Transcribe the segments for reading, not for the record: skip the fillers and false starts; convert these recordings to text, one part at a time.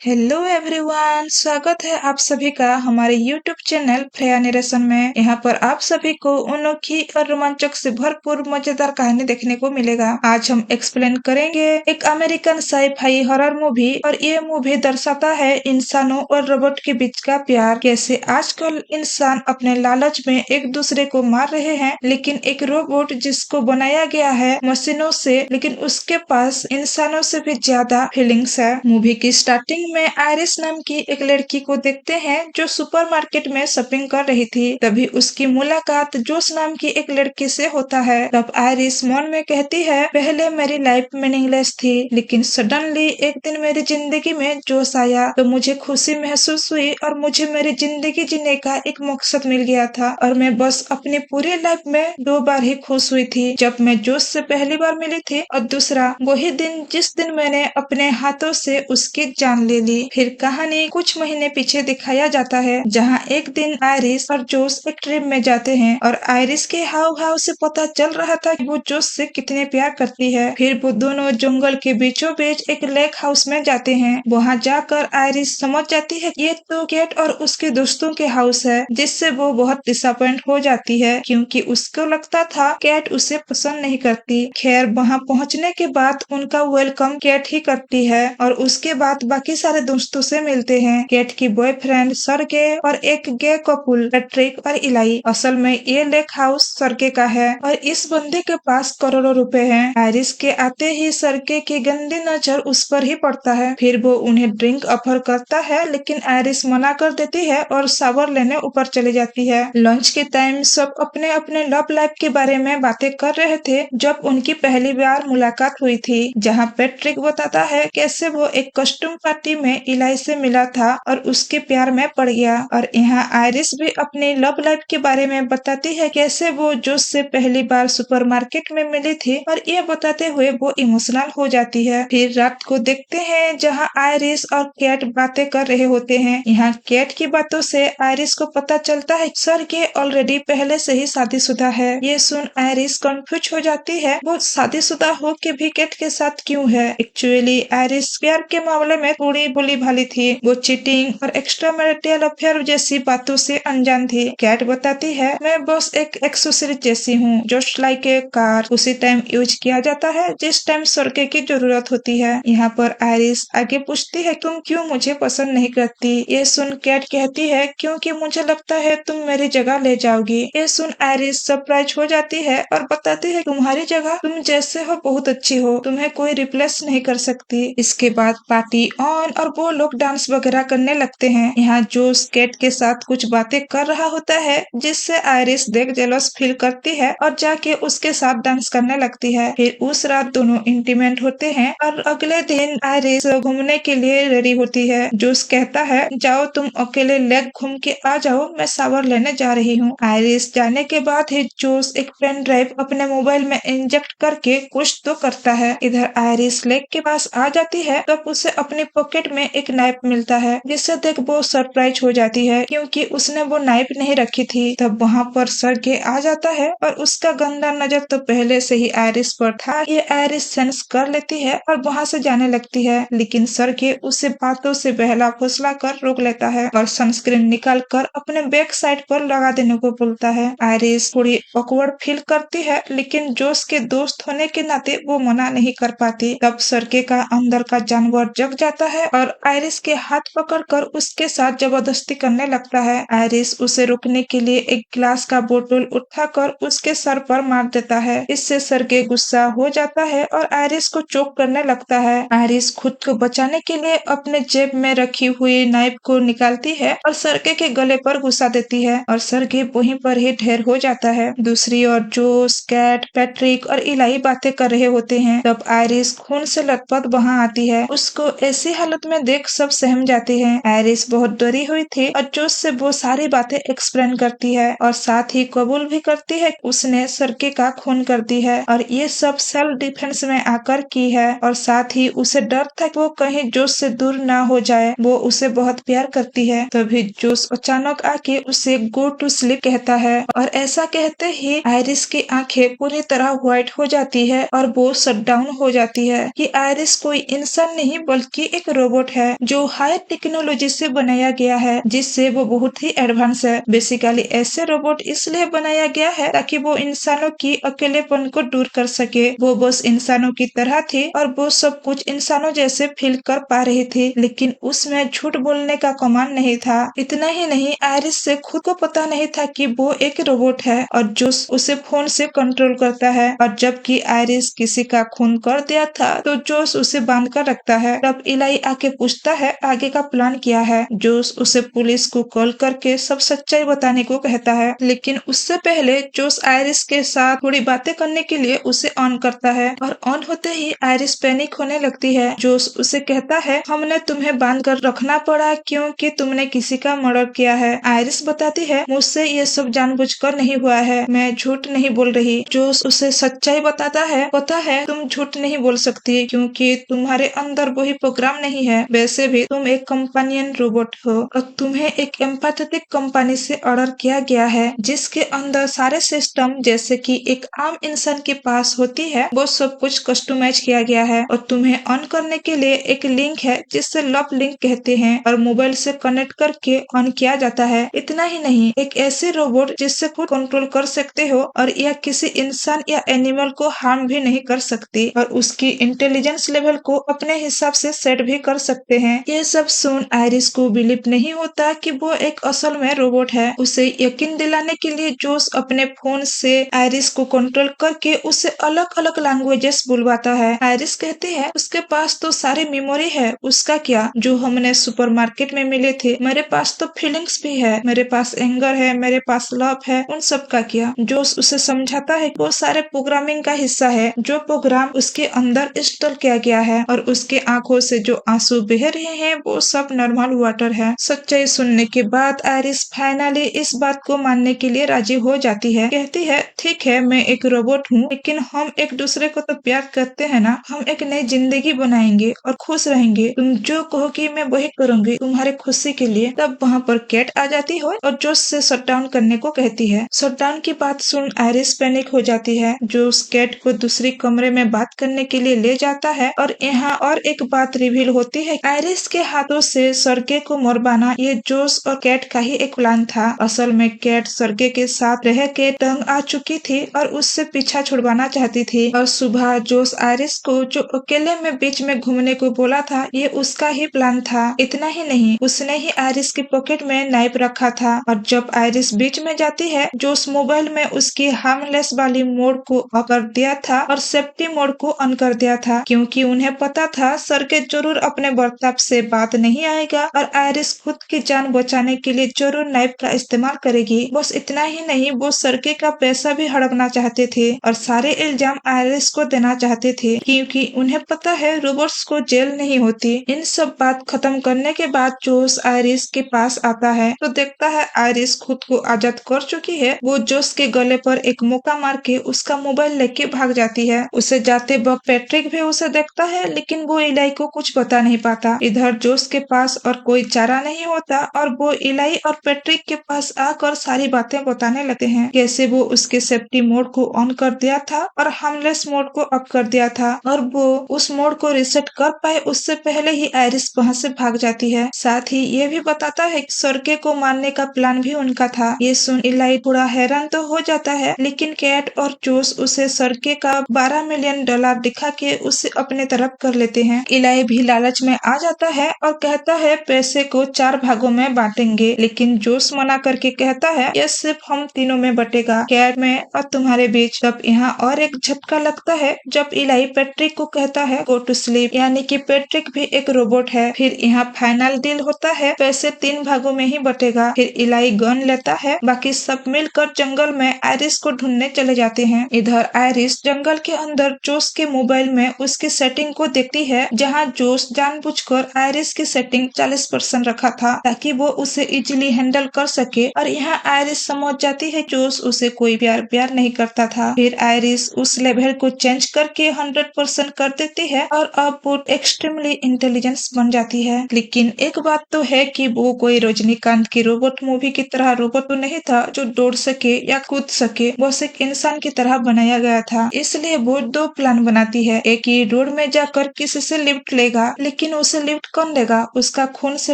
Hello everyone, स्वागत है आप सभी का हमारे यूट्यूब चैनल फ्रेया नरेशन में। यहाँ पर आप सभी को अनोखी और रोमांचक से भरपूर मजेदार कहानी देखने को मिलेगा। आज हम एक्सप्लेन करेंगे एक अमेरिकन साई-फाई हॉरर मूवी, और ये मूवी दर्शाता है इंसानों और रोबोट के बीच का प्यार। कैसे आजकल इंसान अपने लालच में एक दूसरे को मार रहे हैं, लेकिन एक रोबोट जिसको बनाया गया है मशीनों से, लेकिन उसके पास इंसानों से भी ज्यादा फीलिंग्स है। मूवी की स्टार्टिंग में आयरिस नाम की एक लड़की को देखते हैं जो सुपरमार्केट में शॉपिंग कर रही थी। तभी उसकी मुलाकात जोश नाम की एक लड़की से होता है। तब आयरिस मन में कहती है, पहले मेरी लाइफ मीनिंगलेस थी, लेकिन सडनली एक दिन मेरी जिंदगी में जोश आया तो मुझे खुशी महसूस हुई और मुझे मेरी जिंदगी जीने का एक मकसद मिल गया था। और मैं बस अपनी पूरी लाइफ में 2 बार ही खुश हुई थी, जब मैं जोश से पहली बार मिली थी, और दूसरा वही दिन जिस दिन मैंने अपने हाथों से उसकी जान ले ली। फिर कहानी कुछ महीने पीछे दिखाया जाता है, जहाँ एक दिन आयरिस और जोश एक ट्रिप में जाते हैं, और आयरिस के हाव भाव से पता चल रहा था कि वो जोश से कितने प्यार करती है। फिर वो दोनों जंगल के बीचों बीच एक लेक हाउस में जाते हैं। वहाँ जाकर आयरिस समझ जाती है ये तो कैट और उसके दोस्तों के हाउस है, जिससे वो बहुत डिसअपॉइंट हो जाती है, क्योंकि उसको लगता था कैट उसे पसंद नहीं करती। खैर, वहाँ पहुँचने के बाद उनका वेलकम कैट ही करती है, और उसके बाद बाकी सारे दोस्तों से मिलते हैं। कैट की बॉयफ्रेंड सर्गे और एक गे कपल पैट्रिक और इलाई। असल में ये लेक हाउस सर्गे का है, और इस बंदे के पास करोड़ों रुपए हैं। आयरिस के आते ही सर्गे की गंदी नजर उस पर ही पड़ता है। फिर वो उन्हें ड्रिंक ऑफर करता है, लेकिन आयरिस मना कर देती है और शावर लेने ऊपर चली जाती है। लंच के टाइम सब अपने अपने लव लाइफ के बारे में बातें कर रहे थे जब उनकी पहली बार मुलाकात हुई थी, जहाँ पैट्रिक बताता है कैसे वो एक कस्टम पार्टी में इलाई से मिला था और उसके प्यार में पड़ गया। और यहाँ आयरिस भी अपनी लव लाइफ के बारे में बताती है कैसे वो जोश से पहली बार सुपरमार्केट में मिली थी, और ये बताते हुए वो इमोशनल हो जाती है। फिर रात को देखते हैं जहाँ आयरिस और कैट बातें कर रहे होते हैं। यहाँ कैट की बातों से आयरिस को पता चलता है सर्गे ऑलरेडी पहले से ही शादीशुदा है। ये सुन आयरिस कंफ्यूज हो जाती है, वो शादीशुदा हो के भी कैट के साथ क्यों है। एक्चुअली आयरिस प्यार के मामले में थोड़ी भोली भाली थी, वो चीटिंग और एक्स्ट्रा मैरिटल अफेयर जैसी बातों से अनजान थी। कैट बताती है, मैं बस एक एक्सेसरीज जैसी हूँ, जस्ट लाइक ए कार, उसी टाइम यूज किया जाता है जिस टाइम सर्गे की जरूरत होती है। यहाँ पर आयरिस आगे पूछती है, तुम क्यों मुझे पसंद नहीं करती। ये सुन कैट कहती है, क्योंकि मुझे लगता है तुम मेरी जगह ले जाओगी। ये सुन आयरिस सरप्राइज हो जाती है और बताती है, तुम्हारी जगह, तुम जैसे हो बहुत अच्छी हो, तुम्हें कोई रिप्लेस नहीं कर सकती। इसके बाद पार्टी ऑन और वो लोग डांस वगैरह करने लगते हैं। यहाँ जोश कैट के साथ कुछ बातें कर रहा होता है, जिससे आयरिस देख जेलस फील करती है और जाके उसके साथ डांस करने लगती है। फिर उस रात दोनों इंटीमेट होते हैं, और अगले दिन आयरिस घूमने के लिए रेडी होती है। जोश कहता है, जाओ तुम अकेले लेक घूम के आ जाओ, मैं शावर लेने जा रही हूँ। आयरिस जाने के बाद ही जोश एक पेन ड्राइव अपने मोबाइल में इंजेक्ट करके कुछ तो करता है। इधर आयरिस लेक के पास आ जाती है, तब उसे अपनी पॉकेट में एक नाइफ मिलता है, जिससे देख वो सरप्राइज हो जाती है, क्योंकि उसने वो नाइफ नहीं रखी थी। तब वहाँ पर सर्गे आ जाता है, और उसका गंदा नजर तो पहले से ही आयरिस पर था। ये आयरिस सेंस कर लेती है और वहाँ से जाने लगती है, लेकिन सर्गे उसे बातों से बहला फुसला कर रोक लेता है और सनस्क्रीन निकाल कर अपने बैक साइड पर लगा देने को बोलता है। आयरिस थोड़ी ऑकवर्ड फील करती है, लेकिन जोश के दोस्त होने के नाते वो मना नहीं कर पाती। तब सर्गे का अंदर का जानवर जग जाता है और आयरिस के हाथ पकड़कर उसके साथ जबरदस्ती करने लगता है। आयरिस उसे रोकने के लिए एक ग्लास का बोतल उठाकर उसके सर पर मार देता है। इससे सर्गे गुस्सा हो जाता है और आयरिस को चोक करने लगता है। आयरिस खुद को बचाने के लिए अपने जेब में रखी हुई नाइफ को निकालती है और सर्गे के गले पर घुसा देती है, और सर्गे वहीं पर ही ढेर हो जाता है। दूसरी ओर जोश, कैट, पैट्रिक और इलाई बातें कर रहे होते हैं। तब आयरिस खून से लथपथ वहाँ आती है। उसको ऐसी हालत में देख सब सहम जाते हैं। आयरिस बहुत डरी हुई थी और जोश से वो सारी बातें एक्सप्लेन करती है, और साथ ही कबूल भी करती है उसने सर्गे का खून कर दी है, और ये सब सेल्फ डिफेंस में आकर की है। और साथ ही उसे डर था कि वो कहीं जोश से दूर ना हो जाए, वो उसे बहुत प्यार करती है। तभी जोश अचानक आके उसे गो टू स्लीप कहता है, और ऐसा कहते ही आयरिस की आंखें पूरी तरह व्हाइट हो जाती है और वो शट डाउन हो जाती है कि आयरिस कोई इंसान नहीं बल्कि एक रोबोट रोबोट है जो हाई टेक्नोलॉजी से बनाया गया है, जिससे वो बहुत ही एडवांस है। बेसिकली ऐसे रोबोट इसलिए बनाया गया है ताकि वो इंसानों की अकेलेपन को दूर कर सके। वो बस इंसानों की तरह थी और वो सब कुछ इंसानों जैसे फील कर पा रही थी, लेकिन उसमें झूठ बोलने का कमांड नहीं था। इतना ही नहीं, आयरिस से खुद को पता नहीं था कि वो एक रोबोट है और जो उसे फोन से कंट्रोल करता है। और जबकि आयरिस किसी का खून कर दिया था तो जोश उसे बांध कर रखता है। तब इलाई आके पूछता है आगे का प्लान क्या है। जोश उसे पुलिस को कॉल करके सब सच्चाई बताने को कहता है, लेकिन उससे पहले जोश आयरिस के साथ थोड़ी बातें करने के लिए उसे ऑन करता है और ऑन होते ही आयरिस पैनिक होने लगती है। जोश उसे कहता है हमने तुम्हें बांध कर रखना पड़ा क्योंकि तुमने किसी का मर्डर किया है। आयरिस बताती है मुझसे ये सब जानबूझकर नहीं हुआ है, मैं झूठ नहीं बोल रही। जोश उसे सच्चाई बताता है पता है तुम झूठ नहीं बोल सकती क्योंकि तुम्हारे अंदर वही प्रोग्राम नहीं है। वैसे भी तुम एक कंपेनियन रोबोट हो और तुम्हें एक एम्पैथेटिक कंपनी से ऑर्डर किया गया है जिसके अंदर सारे सिस्टम जैसे कि एक आम इंसान के पास होती है वो सब कुछ कस्टमाइज किया गया है। और तुम्हें ऑन करने के लिए एक लिंक है जिससे लव लिंक कहते हैं और मोबाइल से कनेक्ट करके ऑन किया जाता है। इतना ही नहीं, एक ऐसे रोबोट जिससे खुद कंट्रोल कर सकते हो और यह किसी इंसान या एनिमल को हार्म भी नहीं कर सकती और उसकी इंटेलिजेंस लेवल को अपने हिसाब से सेट भी कर सकते हैं। ये सब सुन आयरिस को बिलीव नहीं होता कि वो एक असल में रोबोट है। उसे यकीन दिलाने के लिए जोश अपने फोन से आयरिस को कंट्रोल करके उसे अलग अलग लैंग्वेजेस बुलवाता है। आयरिस कहती है उसके पास तो सारी मेमोरी है, उसका क्या जो हमने सुपरमार्केट में मिले थे। मेरे पास तो फीलिंग्स भी है, मेरे पास एंगर है, मेरे पास लव है, उन सब का क्या। जोश उसे समझाता है वो सारे प्रोग्रामिंग का हिस्सा है, जो प्रोग्राम उसके अंदर इंस्टॉल किया गया है और उसके आंखों से जो आंसू बह रहे हैं वो सब नॉर्मल वाटर है। सच्चाई सुनने के बाद आयरिस फाइनली इस बात को मानने के लिए राजी हो जाती है। कहती है ठीक है मैं एक रोबोट हूँ लेकिन हम एक दूसरे को तो प्यार करते हैं ना, हम एक नई जिंदगी बनाएंगे और खुश रहेंगे। तुम जो कहोगी मैं वही करूंगी तुम्हारे खुशी के लिए। तब वहाँ पर कैट आ जाती है और जोश से शट डाउन करने को कहती है। शट डाउन की बात सुन आयरिस पैनिक हो जाती है। जोश कैट को दूसरी कमरे में बात करने के लिए ले जाता है और यहाँ और एक बात रिवील होती है। आयरिस के हाथों से सर्गे को मरवाना ये जोश और कैट का ही एक प्लान था। असल में कैट सर्गे के साथ रह के तंग आ चुकी थी और उससे पीछा छुड़वाना चाहती थी। और सुबह जोश आयरिस को जो अकेले में बीच में घूमने को बोला था ये उसका ही प्लान था। इतना ही नहीं, उसने ही आयरिस के पॉकेट में नाइफ रखा था और जब आयरिस बीच में जाती है जोश मोबाइल में उसकी हार्मलेस वाली मोड को ऑफ कर दिया था और सेफ्टी मोड को ऑन कर दिया था क्योंकि उन्हें पता था सर्गे जरूर अपने बर्ताव से बात नहीं आएगा और आयरिस खुद की जान बचाने के लिए जरूर नाइफ का इस्तेमाल करेगी। बस इतना ही नहीं, वो सर्गे का पैसा भी हड़पना चाहते थे और सारे इल्जाम आयरिस को देना चाहते थे क्योंकि उन्हें पता है रोबोट्स को जेल नहीं होती। इन सब बात खत्म करने के बाद जोश आयरिस के पास आता है तो देखता है आयरिस खुद को आजाद कर चुकी है। वो जोश के गले पर एक मुक्का मार के उसका मोबाइल लेके भाग जाती है। उसे जाते वक्त पैट्रिक भी उसे देखता है लेकिन वो इलाई को कुछ बता नहीं पाता। इधर जोश के पास और कोई चारा नहीं होता और वो इलाई और पैट्रिक के पास आकर सारी बातें बताने लगते हैं, कैसे वो उसके सेफ्टी मोड को ऑन कर दिया था और हार्मलेस मोड को ऑफ कर दिया था और वो उस मोड को रिसेट कर पाए उससे पहले ही आयरिस वहाँ से भाग जाती है। साथ ही ये भी बताता है कि सर्गे को मारने का प्लान भी उनका था। ये सुन इलाई थोड़ा हैरान तो हो जाता है लेकिन कैट और जोश उसे सर्गे का $12 मिलियन दिखा के उसे अपने तरफ कर लेते हैं। इलाई भी लालच में आ जाता है और कहता है पैसे को 4 भागों में बांटेंगे, लेकिन जोश मना करके कहता है यह सिर्फ हम तीनों में बटेगा, कैट में और तुम्हारे बीच। तब यहाँ और एक झटका लगता है जब इलाई पैट्रिक को कहता है गो टू स्लीप, यानी कि पैट्रिक भी एक रोबोट है। फिर यहाँ फाइनल डील होता है, पैसे 3 भागों में ही बटेगा। फिर इलाई गन लेता है, बाकी सब मिलकर जंगल में आयरिस को ढूंढने चले जाते हैं। इधर आयरिस जंगल के अंदर जोश के मोबाइल में उसकी सेटिंग को देखती है जहाँ जोश जानबूझकर आयरिस की सेटिंग 40% रखा था ताकि वो उसे इजीली हैंडल कर सके और यहाँ आयरिस समझ जाती है जोश उसे कोई प्यार नहीं करता था। फिर आयरिस उस लेवल को चेंज करके 100% कर देती है और अब वो एक्सट्रीमली इंटेलिजेंस बन जाती है। लेकिन एक बात तो है कि वो कोई रजनीकांत की रोबोट मूवी की तरह रोबोट तो नहीं था जो दौड़ सके या कूद सके, बस एक इंसान की तरह बनाया गया था। इसलिए वो 2 प्लान बनाती है, एक ही रोड में जाकर किसी से लिफ्ट लेगा लेकिन लेकिन उसे लिफ्ट कौन देगा? उसका खून से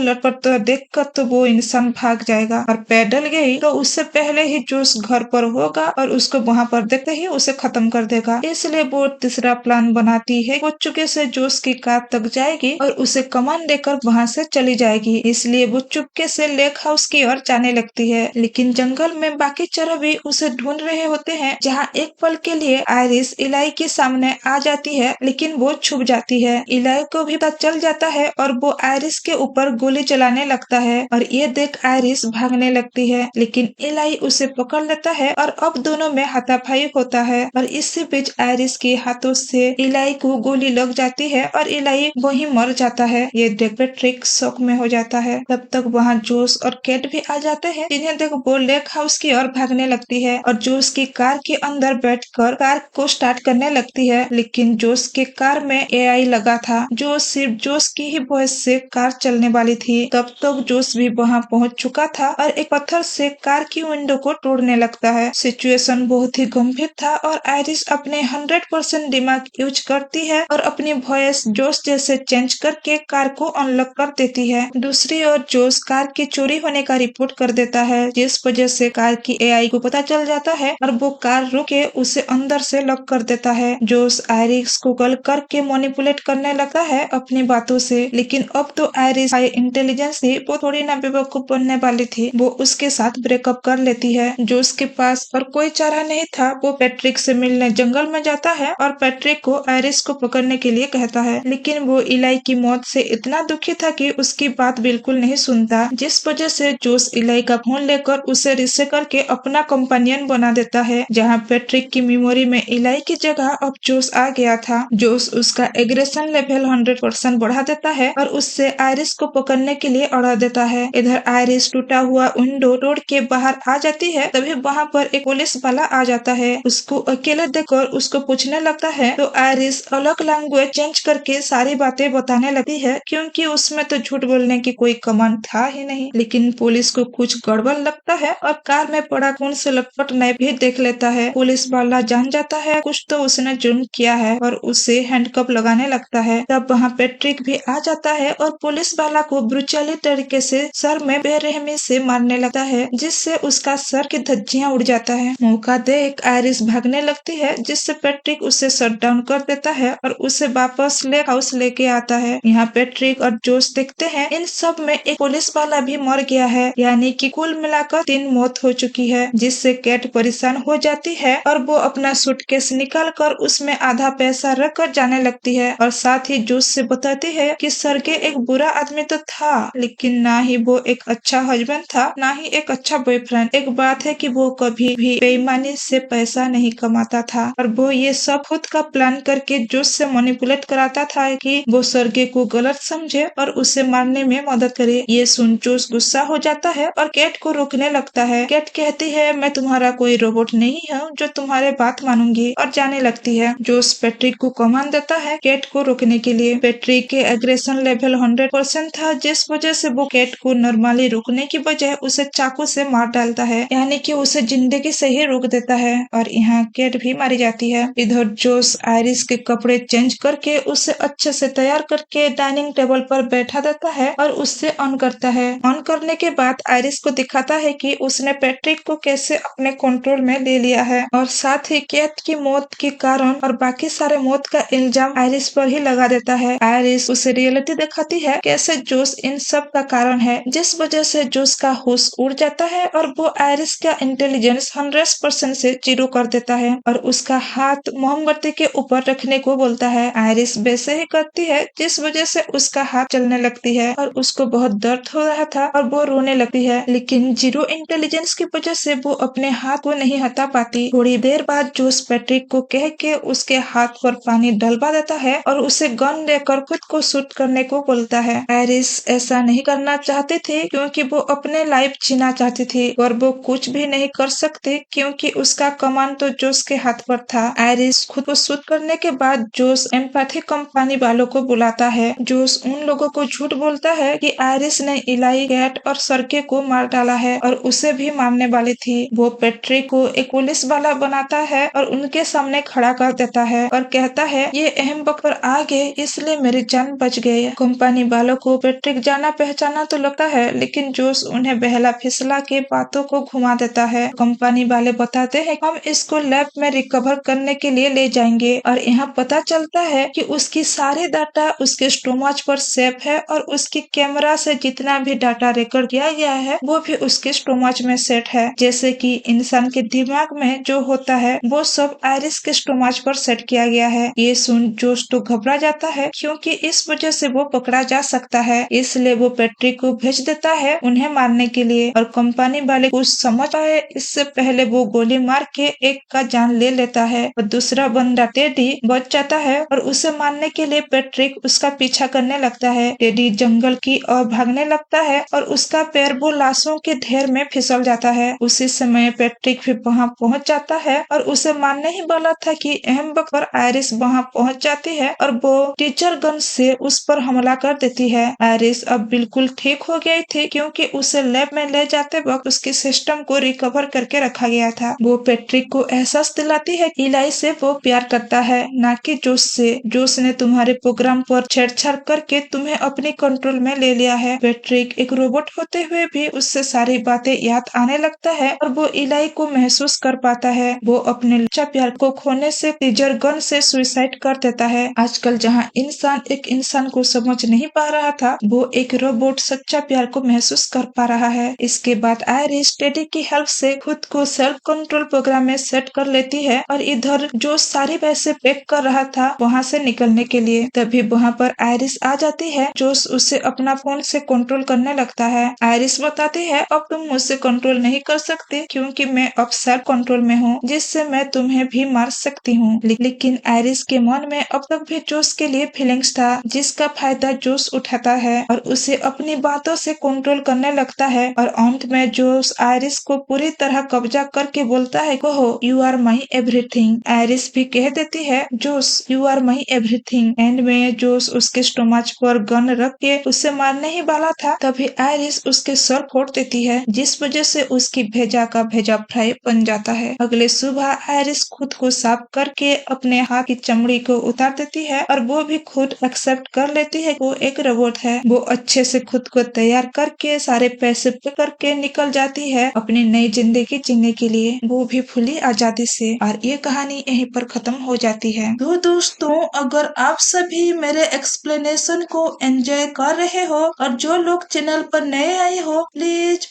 लटपट देखकर तो वो इंसान भाग जाएगा और पैदल गई तो उससे पहले ही जोश घर पर होगा और उसको वहाँ पर देखते ही उसे खत्म कर देगा। इसलिए वो तीसरा प्लान बनाती है। वो चुपके से जोश की कार तक जाएगी और उसे कमान देकर वहाँ से चली जाएगी। इसलिए वो चुपके से लेक हाउस की ओर जाने लगती है, लेकिन जंगल में बाकी चरह भी उसे ढूंढ रहे होते हैं। जहाँ एक पल के लिए आयरिस इलाई के सामने आ जाती है, लेकिन वो छुप जाती है। इलाई को भी पता चल जाता है और वो आयरिस के ऊपर गोली चलाने लगता है और ये देख आयरिस भागने लगती है, लेकिन इलाई उसे पकड़ लेता है और अब दोनों में हाथापाई होता है और इसी बीच आयरिस के हाथों से इलाई को गोली लग जाती है और इलाई वहीं मर जाता है। ये देख पैट्रिक शौक में हो जाता है। तब तक वहाँ जोश और केट भी आ जाते हैं, जिन्हें देख वो लेक हाउस की ओर भागने लगती है और जोश की कार के अंदर बैठकर कार को स्टार्ट करने लगती है, लेकिन जोश के कार में एआई लगा था जो सिर्फ जोश की ही वॉइस से कार चलने वाली थी। तब तक जोश भी वहाँ पहुँच चुका था और एक पत्थर से कार की विंडो को तोड़ने लगता है। सिचुएशन बहुत ही गंभीर था और आयरिस अपने 100% दिमाग यूज करती है और अपनी वॉइस जोश जैसे चेंज करके कार को अनलॉक कर देती है। दूसरी ओर जोश कार की चोरी होने का रिपोर्ट कर देता है, जिस वजह से कार की एआई को पता चल जाता है और वो कार रोक के उसे अंदर से लॉक कर देता है। जोश आयरिस को कॉल करके मैनिपुलेट करने लगता है अपनी बातों से, लेकिन अब तो आयरिस हाई इंटेलिजेंस थी, वो थोड़ी ना बेवकूफ बनने वाली थी। वो उसके साथ ब्रेकअप कर लेती है। जोश के पास और कोई चारा नहीं था। वो पैट्रिक से मिलने जंगल में जाता है और पैट्रिक को आयरिस को पकड़ने के लिए कहता है, लेकिन वो इलाई की मौत से इतना दुखी था कि उसकी बात बिल्कुल नहीं सुनता, जिस वजह से जोश इलाई का फोन लेकर उसे रिश्ते करके अपना कंपेनियन बना देता है। जहाँ पैट्रिक की मेमोरी में इलाई की जगह अब जोश आ गया था। जोश उसका एग्रेशन लेवल 100% बढ़ा देता है और उससे आयरिस को पकड़ने के लिए अड़ा देता है। इधर आयरिस टूटा हुआ विंडो तोड़ के बाहर आ जाती है, तभी वहाँ पर एक पुलिस वाला आ जाता है। उसको अकेले देखकर उसको पूछने लगता है तो आयरिस अलग लैंग्वेज चेंज करके सारी बातें बताने लगती है, क्योंकि उसमें तो झूठ बोलने की कोई कमान था ही नहीं। लेकिन पुलिस को कुछ गड़बड़ लगता है और कार में पड़ा खून से लटपट नैप भी देख लेता है। पुलिस वाला जान जाता है कुछ तो उसने जुर्म किया है और उसे हैंडकफ लगाने लगता है। तब वहाँ पैट्रिक भी आ जाता है और पुलिस वाला को ब्रूटली तरीके से सर में बेरहमी से मारने लगता है, जिससे उसका सर की धज्जियां उड़ जाता है। मौका देख आयरिस भागने लगती है, जिससे पैट्रिक उसे शट डाउन कर देता है और उसे वापस लेक हाउस लेके आता है। यहाँ पैट्रिक और जोश देखते हैं इन सब में एक पुलिस वाला भी मर गया है, यानी कि कुल मिलाकर 3 मौत हो चुकी है, जिससे कैट परेशान हो जाती है और वो अपना सूटकेस निकाल कर उसमें आधा पैसा रख कर जाने लगती है और साथ ही जोश से बताती है कि सरगे एक बुरा आदमी तो था, लेकिन ना ही वो एक अच्छा हस्बैंड था, ना ही एक अच्छा बॉयफ्रेंड। एक बात है कि वो कभी भी बेईमानी से पैसा नहीं कमाता था और वो ये सब खुद का प्लान करके जोश से मैनिपुलेट कराता था कि वो सरगे को गलत समझे और उसे मारने में मदद करे। ये सुन जोश गुस्सा हो जाता है और कैट को रोकने लगता है। कैट कहती है, मैं तुम्हारा कोई रोबोट नहीं हूँ जो तुम्हारे बात मानूंगी, और जाने लगती है। जोश पैट्रिक को कमांड देता है कैट को रोकने के लिए। पैट्रिक के एग्रेशन लेवल 100% था, जिस वजह से वो कैट को नॉर्मली रोकने की बजाय उसे चाकू से मार डालता है, यानी कि उसे जिंदगी से ही रोक देता है और यहाँ कैट भी मारी जाती है। इधर जोश आयरिस के कपड़े चेंज करके उसे अच्छे से तैयार करके डाइनिंग टेबल पर बैठा देता है और उससे ऑन करता है। ऑन करने के बाद आयरिस को दिखाता है कि उसने पैट्रिक को कैसे अपने कंट्रोल में ले लिया है और साथ ही कैट की मौत के कारण और बाकी सारे मौत का इल्जाम आयरिस पर ही लगा देता है। आयरिस उसे रियलिटी दिखाती है कैसे जोश इन सब का कारण है, जिस वजह से जोश का होश उड़ जाता है और वो आयरिस का इंटेलिजेंस 100% से 0 कर देता है और उसका हाथ मोमबत्ती के ऊपर रखने को बोलता है। आयरिस वैसे ही करती है, जिस वजह से उसका हाथ चलने लगती है और उसको बहुत दर्द हो रहा था और वो रोने लगती है, लेकिन 0 इंटेलिजेंस की वजह से वो अपने हाथ को नहीं हटा पाती। थोड़ी देर बाद जोश पैट्रिक को कह के उसके हाथ पर पानी डलवा देता है और उसे गन लेकर खुद को शूट करने को बोलता है। आयरिस ऐसा नहीं करना चाहती थी क्योंकि वो अपने लाइफ जीना चाहती थी और वो कुछ भी नहीं कर सकती क्योंकि उसका कमान तो जोश के हाथ पर था। आयरिस खुद को शूट करने के बाद जोश एम्पैथी कंपनी वालों को बुलाता है। जोश उन लोगों को झूठ बोलता है कि आयरिस ने इलाई, कैट और सरके को मार डाला है और उसे भी मारने वाली थी। वो पैट्रिक को एक पुलिस वाला बनाता है और उनके सामने खड़ा कर देता है और कहता है, ये अहम वक्त पर आ गए इसलिए मेरी जान बच गई। कंपनी वालों को पैट्रिक जाना पहचाना तो लगता है, लेकिन जोश उन्हें बहला फिसला के बातों को घुमा देता है। कंपनी वाले बताते हैं हम इसको लैब में रिकवर करने के लिए ले जाएंगे और यहाँ पता चलता है कि उसकी सारे डाटा उसके स्टोमच पर सेव है और उसकी कैमरा से जितना भी डाटा रिकॉर्ड किया गया है वो भी उसके स्टोमच में सेट है। जैसे कि इंसान के दिमाग में जो होता है वो सब आयरिस के स्टोमच पर सेट किया गया है। ये सुन जोश तो घबरा जाता है क्योंकि इस वजह से वो पकड़ा जा सकता है, इसलिए वो पैट्रिक को भेज देता है उन्हें मारने के लिए। और कंपनी वाले कुछ समझ पाए इससे पहले वो गोली मार के एक का जान ले लेता है और दूसरा बंदा टेडी बच जाता है और उसे मारने के लिए पैट्रिक उसका पीछा करने लगता है। टेडी जंगल की ओर भागने लगता है और उसका पैर वो लाशों के ढेर में फिसल जाता है। उसी समय पैट्रिक भी वहाँ पहुँच जाता है और उसे मारने ही वाला था कि अहम वक्त पर आयरिस वहाँ पहुँच जाती है और वो टीचर गन से उस पर हमला कर देती है। आयरिस अब बिल्कुल ठीक हो गई थी क्योंकि उसे लैब में ले जाते वक्त उसके सिस्टम को रिकवर करके रखा गया था। वो पैट्रिक को एहसास दिलाती है इलाई से वो प्यार करता है, ना कि जोश से। जोश ने तुम्हारे प्रोग्राम पर छेड़छाड़ करके तुम्हें अपने कंट्रोल में ले लिया है। पैट्रिक एक रोबोट होते हुए भी उससे सारी बातें याद आने लगता है और वो इलाई को महसूस कर पाता है। वो अपने सच्चा प्यार को खोने से टीजर गन से सुसाइड कर देता है। आजकल जहाँ इंसान एक इंसान को समझ नहीं पा रहा था, वो एक रोबोट सच्चा प्यार को महसूस कर पा रहा है। इसके बाद आयरिस टेडी की हेल्प से खुद को सेल्फ कंट्रोल प्रोग्राम में सेट कर लेती है और इधर जो सारे पैसे पैक कर रहा था वहाँ से निकलने के लिए। तभी वहाँ पर आयरिस आ जाती है। जोश उसे अपना फोन से कंट्रोल करने लगता है। आयरिस बताती है अब तुम मुझसे कंट्रोल नहीं कर सकते क्योंकि मैं अब सेल्फ कंट्रोल में हूँ, जिससे मैं तुम्हें भी मार सकती हूँ। लेकिन आयरिस के मन में अब तक भी जोश के लिए फीलिंग्स था, जिसका फायदा जोश उठाता है और उसे अपनी बातों से कंट्रोल करने लगता है। और अंत में जोश आयरिस को पूरी तरह कब्जा करके बोलता है कहो you are my everything. Iris भी कह देती है Josh you are my everything. End में जोश उसके स्टोमच पर गन रख के उसे मारने ही वाला था, तभी आयरिस उसके सर फोड़ देती है, जिस वजह से उसकी भेजा का भेजा फ्राई बन जाता है। अगले सुबह आयरिस खुद को साफ करके अपने हाथ की चमड़ी को उतार देती है और वो भी खुद एक्सेप्ट कर लेती है वो एक रोबोट है। वो अच्छे से खुद को तैयार करके सारे पैसे पे करके निकल जाती है अपनी नई जिंदगी जीने के लिए, वो भी खुली आजादी से। और ये कहानी यहीं पर खत्म हो जाती है। तो दोस्तों, अगर आप सभी मेरे एक्सप्लेनेशन को एंजॉय कर रहे हो और जो लोग चैनल पर नए आए हो प्लीज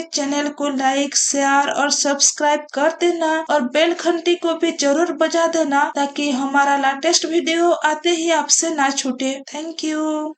चैनल को लाइक शेयर और सब्सक्राइब कर देना और बेल घंटी को भी जरूर बजा देना ताकि हमारा लेटेस्ट वीडियो आते ही आपसे ना छूटे। Thank you.